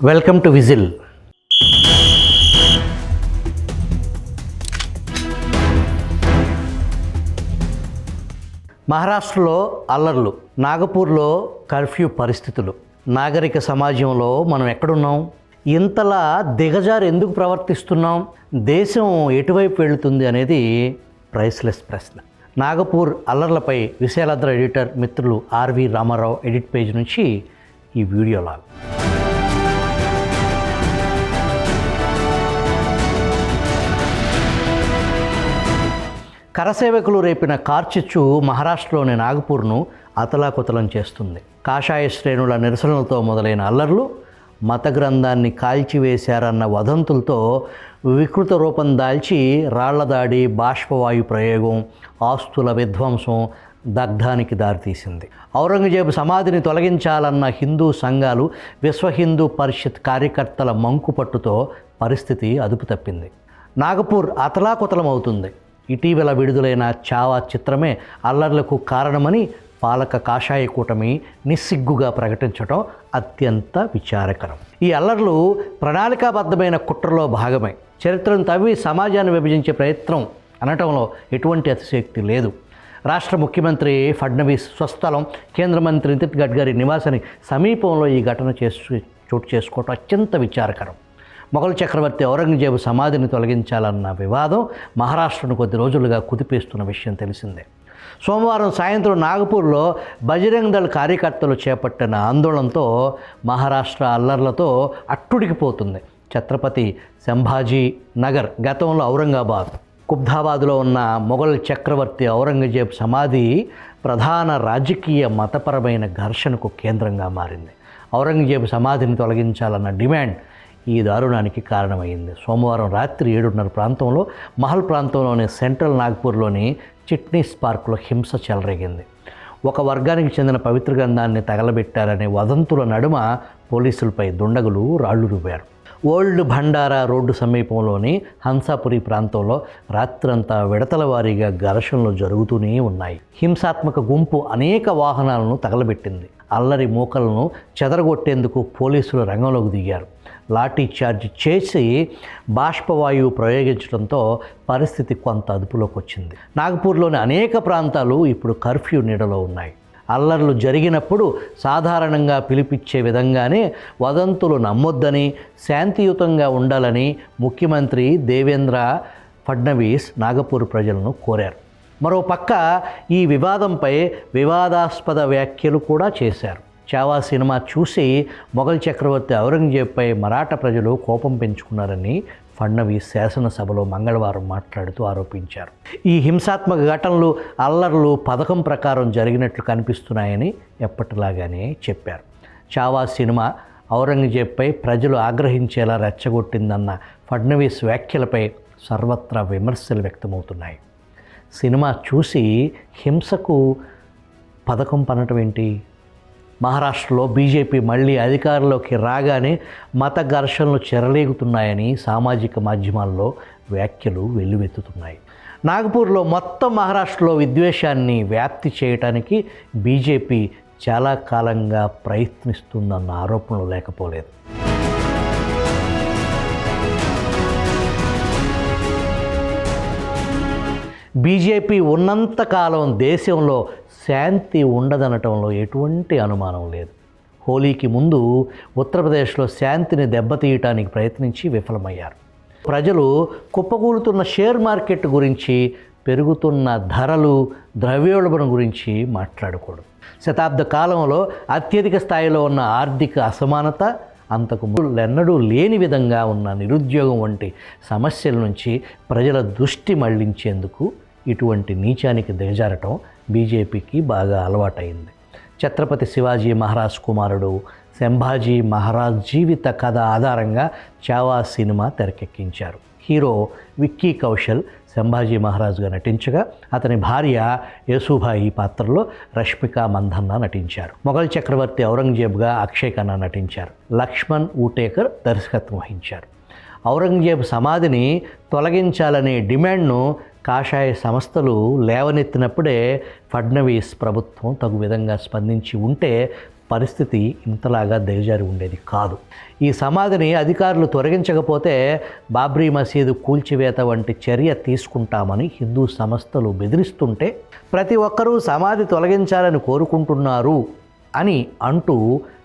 Welcome to whistle. మహారాష్ట్రలో అల్లర్లు, నాగపూర్లో curfew పరిస్థితులు. నాగరిక సమాజంలో మనం ఎక్కడున్నాం? ఇంతలా దిగజారు ఎందుకు ప్రవర్తిస్తున్నాం? దేశం ఎటువైపు వెళుతుంది అనేది ప్రైస్లెస్ ప్రశ్న. నాగపూర్ అల్లర్లపై విశాలాద్ర ఎడిటర్ మిత్రులు ఆర్వి రామారావు ఎడిట్ పేజ్ నుంచి ఈ వీడియో లాగ్. కరసేవకులు రేపిన కార్చిచ్చు మహారాష్ట్రలోని నాగపూర్ను అతలాకుతలం చేస్తుంది. కాషాయ శ్రేణుల నిరసనలతో మొదలైన అల్లర్లు మత గ్రంథాన్ని కాల్చివేశారన్న వదంతులతో వికృత రూపం దాల్చి రాళ్లదాడి, బాష్పవాయు ప్రయోగం, ఆస్తుల విధ్వంసం, దగ్ధానికి దారితీసింది. ఔరంగజేబు సమాధిని తొలగించాలన్న హిందూ సంఘాలు, విశ్వ హిందూ పరిషత్ కార్యకర్తల మంకుపట్టుతో పరిస్థితి అదుపు తప్పింది. నాగపూర్ అతలాకుతలమవుతుంది. ఇటీవల విడుదలైన చావా చిత్రమే అల్లర్లకు కారణమని పాలక కాషాయ కూటమి నిస్సిగ్గుగా ప్రకటించడం అత్యంత విచారకరం. ఈ అల్లర్లు ప్రణాళికాబద్ధమైన కుట్రలో భాగమే. చరిత్రను తవ్వి సమాజాన్ని విభజించే ప్రయత్నం అనటంలో ఎటువంటి అతిశయోక్తి లేదు. రాష్ట్ర ముఖ్యమంత్రి ఫడ్నవీస్ స్వస్థలం కేంద్ర మంత్రి నితిన్ గడ్కరీ నివాసానికి సమీపంలో ఈ ఘటన చోటు చేసుకోవటం అత్యంత విచారకరం. మొఘల్ చక్రవర్తి ఔరంగజేబు సమాధిని తొలగించాలన్న వివాదం మహారాష్ట్రను కొద్ది రోజులుగా కుదిపేస్తున్న విషయం తెలిసిందే. సోమవారం సాయంత్రం నాగపూర్లో బజరంగ్ దళ్ కార్యకర్తలు చేపట్టిన ఆందోళనతో మహారాష్ట్ర అల్లర్లతో అట్టుడికిపోతుంది. ఛత్రపతి సంభాజీ నగర్, గతంలో ఔరంగాబాద్, కుబ్దాబాద్లో ఉన్న మొఘల్ చక్రవర్తి ఔరంగజేబ్ సమాధి ప్రధాన రాజకీయ మతపరమైన ఘర్షణకు కేంద్రంగా మారింది. ఔరంగజేబు సమాధిని తొలగించాలన్న డిమాండ్ ఈ దారుణానికి కారణమైంది. సోమవారం రాత్రి 7:30 ప్రాంతంలో మహల్ ప్రాంతంలోని సెంట్రల్ నాగ్పూర్లోని చిట్నీస్ పార్కులో హింస చెలరేగింది. ఒక వర్గానికి చెందిన పవిత్ర గ్రంథాన్ని తగలబెట్టారనే వదంతుల నడుమ పోలీసులపై దుండగులు రాళ్లు రువ్వారు. ఓల్డ్ భండారా రోడ్డు సమీపంలోని హంసాపురి ప్రాంతంలో రాత్రంతా విడతల వారీగా ఘర్షణలు జరుగుతూనే ఉన్నాయి. హింసాత్మక గుంపు అనేక వాహనాలను తగలబెట్టింది. అల్లరి మూకలను చెదరగొట్టేందుకు పోలీసులు రంగంలోకి దిగారు. లాఠీ చార్జ్ చేసి బాష్పవాయువు ప్రయోగించడంతో పరిస్థితి కొంత అదుపులోకి వచ్చింది. నాగపూర్లోని అనేక ప్రాంతాలు ఇప్పుడు కర్ఫ్యూ నీడలో ఉన్నాయి. అల్లర్లు జరిగినప్పుడు సాధారణంగా పిలిపించే విధంగానే వదంతులు నమ్మొద్దని, శాంతియుతంగా ఉండాలని ముఖ్యమంత్రి దేవేంద్ర ఫడ్నవీస్ నాగపూర్ ప్రజలను కోరారు. మరోపక్క ఈ వివాదంపై వివాదాస్పద వ్యాఖ్యలు కూడా చేశారు. చావా సినిమా చూసి మొఘల్ చక్రవర్తి ఔరంగజేబ్పై మరాఠా ప్రజలు కోపం పెంచుకున్నారని ఫడ్నవీస్ శాసనసభలో మంగళవారం మాట్లాడుతూ ఆరోపించారు. ఈ హింసాత్మక ఘటనలు, అల్లర్లు పథకం ప్రకారం జరిగినట్లు కనిపిస్తున్నాయని ఎప్పటిలాగానే చెప్పారు. చావా సినిమా ఔరంగజేబ్పై ప్రజలు ఆగ్రహించేలా రెచ్చగొట్టిందన్న ఫడ్నవీస్ వ్యాఖ్యలపై సర్వత్రా విమర్శలు వ్యక్తమవుతున్నాయి. సినిమా చూసి హింసకు పథకం పనటం ఏంటి? మహారాష్ట్రలో బీజేపీ మళ్ళీ అధికారంలోకి రాగానే మత ఘర్షణలు చెరలేగుతున్నాయని సామాజిక మాధ్యమాల్లో వ్యాఖ్యలు వెల్లువెత్తుతున్నాయి. నాగపూర్లో మొత్తం మహారాష్ట్రలో విద్వేషాన్ని వ్యాప్తి చేయడానికి బీజేపీ చాలా కాలంగా ప్రయత్నిస్తుందన్న ఆరోపణలు లేకపోలేదు. బీజేపీ ఉన్నంతకాలం దేశంలో శాంతి ఉండదనటంలో ఎటువంటి అనుమానం లేదు. హోలీకి ముందు ఉత్తరప్రదేశ్లో శాంతిని దెబ్బతీయటానికి ప్రయత్నించి విఫలమయ్యారు. ప్రజలు కుప్పకూలుతున్న షేర్ మార్కెట్ గురించి, పెరుగుతున్న ధరలు, ద్రవ్యోల్బణం గురించి మాట్లాడకూడదు. శతాబ్ద కాలంలో అత్యధిక స్థాయిలో ఉన్న ఆర్థిక అసమానత, అంతకు ముందెన్నడూ లేని విధంగా ఉన్న నిరుద్యోగం వంటి సమస్యల నుంచి ప్రజల దృష్టి మళ్లించేందుకు ఇటువంటి నీచానికి దిగజారటం బీజేపీకి బాగా అలవాటైంది. ఛత్రపతి శివాజీ మహారాజ్ కుమారుడు సంభాజీ మహారాజ్ జీవిత కథ ఆధారంగా చావా సినిమా తెరకెక్కించారు. హీరో విక్కీ కౌశల్ సంభాజీ మహారాజ్గా నటించగా, అతని భార్య యేసుబాయి పాత్రలో రష్మిక మందన్న నటించారు. మొఘల్ చక్రవర్తి ఔరంగజేబ్గా అక్షయ్ ఖన్నా నటించారు. లక్ష్మణ్ ఊటేకర్ దర్శకత్వం వహించారు. ఔరంగజేబ్ సమాధిని తొలగించాలనే డిమాండ్ను కాషాయ సంస్థలు లేవనెత్తినప్పుడే ఫడ్నవీస్ ప్రభుత్వం తగు విధంగా స్పందించి ఉంటే పరిస్థితి ఇంతలాగా దిగజారి ఉండేది కాదు. ఈ సమాధిని అధికారులు తొలగించకపోతే బాబ్రీ మసీదు కూల్చివేత వంటి చర్య తీసుకుంటామని హిందూ సంస్థలు బెదిరిస్తుంటే ప్రతి ఒక్కరూ సమాధి తొలగించాలని కోరుకుంటున్నారు అని అంటూ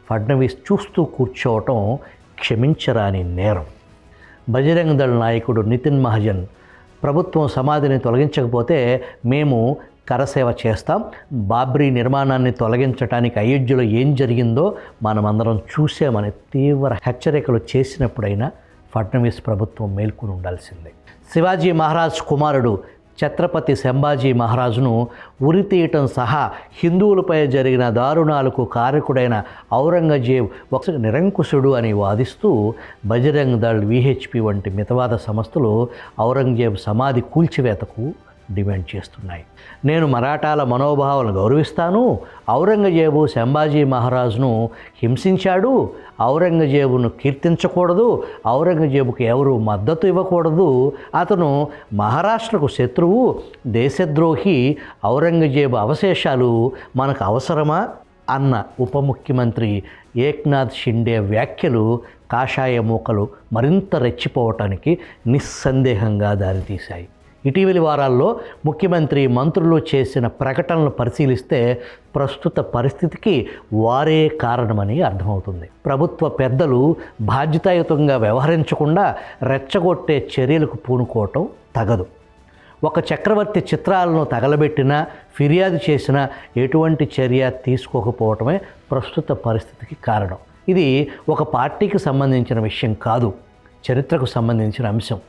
ఫడ్నవీస్ చూస్తూ కూర్చోవటం క్షమించరాని నేరం. బజరంగ్ దళ్ నాయకుడు నితిన్ మహాజన్ ప్రభుత్వం సమాధిని తొలగించకపోతే మేము కరసేవ చేస్తాం, బాబ్రీ నిర్మాణాన్ని తొలగించడానికి అయోధ్యలో ఏం జరిగిందో మనమందరం చూసామని తీవ్ర హెచ్చరికలు చేసినప్పుడైనా ఫడ్నవీస్ ప్రభుత్వం మేల్కొని ఉండాల్సిందే. శివాజీ మహారాజ్ కుమారుడు ఛత్రపతి సంభాజీ మహారాజును ఉరితీయటం సహా హిందువులపై జరిగిన దారుణాలకు కారకుడైన ఔరంగజేబ్ ఒక నిరంకుశుడు అని వాదిస్తూ బజరంగ్ దళ్, విహెచ్పి వంటి మితవాద సంస్థలు ఔరంగజేబ్ సమాధి కూల్చివేతకు డిమాండ్ చేస్తున్నాయి. నేను మరాఠాల మనోభావాలను గౌరవిస్తాను, ఔరంగజేబు సంభాజీ మహారాజును హింసించాడు, ఔరంగజేబును కీర్తించకూడదు, ఔరంగజేబుకు ఎవరు మద్దతు ఇవ్వకూడదు, అతను మహారాష్ట్రకు శత్రువు, దేశద్రోహి, ఔరంగజేబు అవశేషాలు మనకు అవసరమా అన్న ఉప ముఖ్యమంత్రి ఏక్నాథ్ షిండే వ్యాఖ్యలు కాషాయ మూకలు మరింత రెచ్చిపోవటానికి నిస్సందేహంగా దారితీశాయి. ఇటీవలి వారాల్లో ముఖ్యమంత్రి, మంత్రులు చేసిన ప్రకటనలు పరిశీలిస్తే ప్రస్తుత పరిస్థితికి వారే కారణమని అర్థమవుతుంది. ప్రభుత్వ పెద్దలు బాధ్యతాయుతంగా వ్యవహరించకుండా రెచ్చగొట్టే చర్యలకు పూనుకోవటం తగదు. ఒక చక్రవర్తి చిత్రాలను తగలబెట్టినా, ఫిర్యాదు చేసినా ఎటువంటి చర్య తీసుకోకపోవటమే ప్రస్తుత పరిస్థితికి కారణం. ఇది ఒక పార్టీకి సంబంధించిన విషయం కాదు, చరిత్రకు సంబంధించిన అంశం.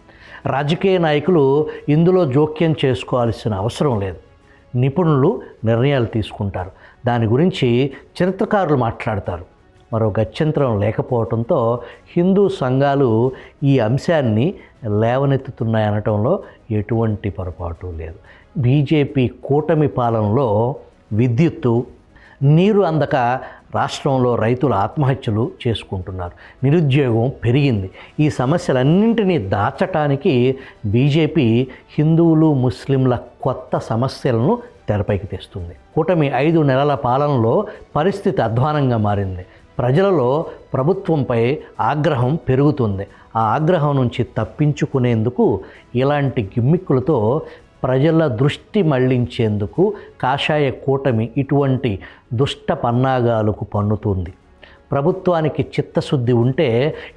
రాజకీయ నాయకులు ఇందులో జోక్యం చేసుకోవాల్సిన అవసరం లేదు. నిపుణులు నిర్ణయాలు తీసుకుంటారు, దాని గురించి చరిత్రకారులు మాట్లాడతారు. మరో గత్యంతరం లేకపోవడంతో హిందూ సంఘాలు ఈ అంశాన్ని లేవనెత్తుతున్నాయనటంలో ఎటువంటి పొరపాటు లేదు. బీజేపీ కూటమి పాలనలో విద్యుత్తు, నీరు అందక రాష్ట్రంలో రైతులు ఆత్మహత్యలు చేసుకుంటున్నారు, నిరుద్యోగం పెరిగింది. ఈ సమస్యలన్నింటినీ దాచటానికి బీజేపీ హిందువులు, ముస్లింల కొత్త సమస్యలను తెరపైకి తెస్తుంది. కూటమి 5 నెలల పాలనలో పరిస్థితి అధ్వానంగా మారింది. ప్రజలలో ప్రభుత్వంపై ఆగ్రహం పెరుగుతుంది. ఆ ఆగ్రహం నుంచి తప్పించుకునేందుకు ఇలాంటి గిమ్మిక్కులతో ప్రజల దృష్టి మళ్లించేందుకు కాషాయ కూటమి ఇటువంటి దుష్ట పన్నాగాలకు పన్నుతుంది. ప్రభుత్వానికి చిత్తశుద్ధి ఉంటే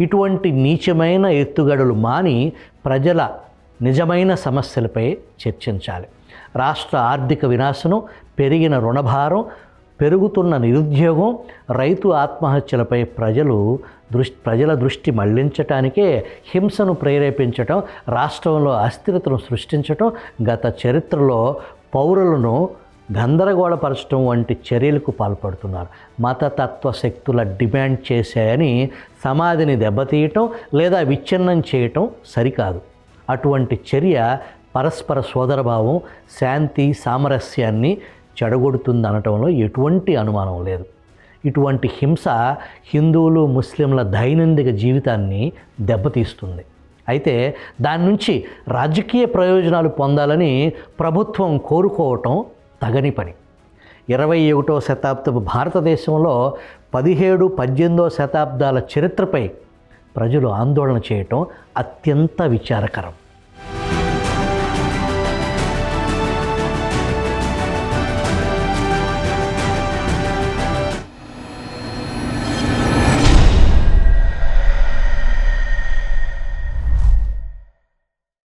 ఇటువంటి నీచమైన ఎత్తుగడలు మాని ప్రజల నిజమైన సమస్యలపై చర్చించాలి. రాష్ట్ర ఆర్థిక వినాశనం, పెరిగిన రుణభారం, పెరుగుతున్న నిరుద్యోగం, రైతు ఆత్మహత్యలపై ప్రజల దృష్టి మళ్లించటానికే హింసను ప్రేరేపించటం, రాష్ట్రంలో అస్థిరతను సృష్టించటం, గత చరిత్రలో పౌరులను గందరగోళపరచడం వంటి చర్యలకు పాల్పడుతున్నారు. మతతత్వ శక్తుల డిమాండ్ చేశాయని సమాధిని దెబ్బతీయటం లేదా విచ్ఛిన్నం చేయటం సరికాదు. అటువంటి చర్య పరస్పర సోదరభావం, శాంతి, సామరస్యాన్ని చెడగొడుతుందనటంలో ఎటువంటి అనుమానం లేదు. ఇటువంటి హింస హిందువులు, ముస్లింల దైనందిక జీవితాన్ని దెబ్బతీస్తుంది. అయితే దాని నుంచి రాజకీయ ప్రయోజనాలు పొందాలని ప్రభుత్వం కోరుకోవటం తగని పని. 21వ శతాబ్దపు భారతదేశంలో 17, 18వ శతాబ్దాల చరిత్రపై ప్రజలు ఆందోళన చేయటం అత్యంత విచారకరం.